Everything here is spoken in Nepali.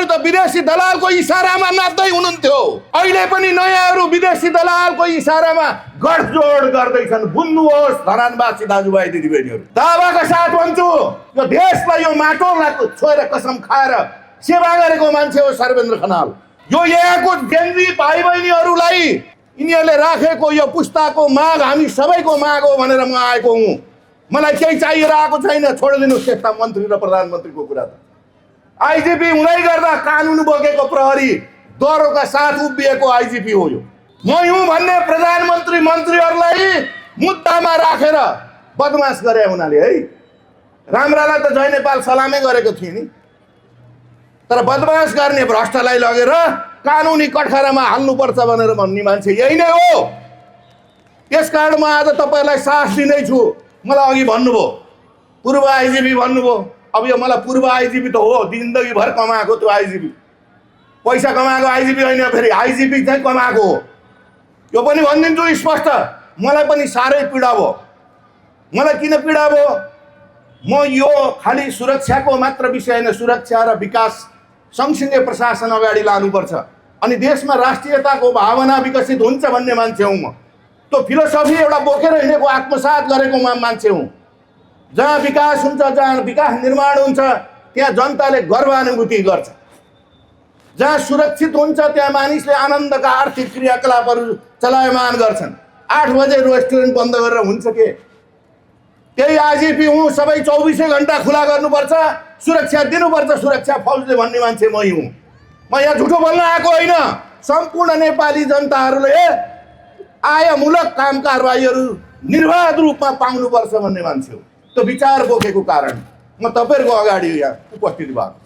त विदेशी दलालको इशारामा नाच्दै हुनुहुन्थ्यो। अहिले पनि नयाँहरू विदेशी दलालको इशारामा गठजोड गर्दैछन्। बुझ्नुहोस् धरानवासी दाजुभाइ दिदीबहिनीहरू, दावाका साथ भन्छु, यो देशलाई यो माटोलाई छोएर कसम खाएर सेवा गरेको मान्छे हो सर्वेन्द्र खनाल। यो यहाँको जेन्जी भाइ बहिनीहरूलाई यिनीहरूले राखेको यो पुस्ताको माग हामी सबैको माग हो भनेर म आएको हुँ। मलाई केही चाहिएर आएको छैन। छोडिदिनुहोस् त्यस्ता मन्त्री र प्रधानमन्त्रीको कुरा। त आइजिपी हुँदै गर्दा कानुन बोकेको प्रहरी डरोका साथ उभिएको आइजिपी हो यो। म हुँ भन्ने प्रधानमन्त्री मन्त्रीहरूलाई मुद्दामा राखेर बदमास गरे हुनाले है। राम्रालाई त जय नेपाल सलामै गरेको थिएँ नि, तर बदमास गर्ने भ्रष्टलाई लगेर कानुनी कठघरामा हाल्नुपर्छ भनेर भन्ने मान्छे यही नै हो। यसकारण म आज तपाईँलाई साथ दिँदैछु। मलाई अघि भन्नुभयो पूर्व आइजिपी भन्नुभयो। अब यो मलाई पूर्व आइजिपी त हो, जिन्दगीभर कमाएको त्यो आइजिपी, पैसा कमाएको आइजिपी होइन, फेरि आइजिपी चाहिँ कमाएको हो। यो पनि भनिदिन्छु स्पष्ट, मलाई पनि साह्रै पीडा भयो। मलाई किन पीडा भयो? म यो खालि सुरक्षाको मात्र विषय होइन, सुरक्षा र विकास सँगसँगै प्रशासन अगाडि लानुपर्छ अनि देशमा राष्ट्रियताको भावना विकसित हुन्छ भन्ने मान्छे हुँ म। त्यो फिलोसफी एउटा बोकेर हिँडेको आत्मसात गरेको मान्छे हुँ। जहाँ विकास हुन्छ, जहाँ विकास निर्माण हुन्छ, त्यहाँ जनताले गर्वानुभूति गर्छ। जहाँ सुरक्षित हुन्छ त्यहाँ मानिसले आनन्दका आर्थिक क्रियाकलापहरू चलायमान गर्छन्। 8 बजे रेस्टुरेन्ट बन्द गरेर हुन्छ के? त्यही आइजिपी हुँ। सबै 24 घण्टा खुला गर्नुपर्छ, सुरक्षा दिनुपर्छ, सुरक्षा फौजले भन्ने मान्छे मै हुँ। म यहाँ झुठो बोल्न आएको होइन। सम्पूर्ण नेपाली जनताहरूले आयमूलक काम कारबाहीहरू निर्वाध रूपमा पाउनुपर्छ भन्ने मान्छे हो। त्यो विचार बोकेको कारण म तपाईँहरूको अगाडि यहाँ उपस्थित भएको।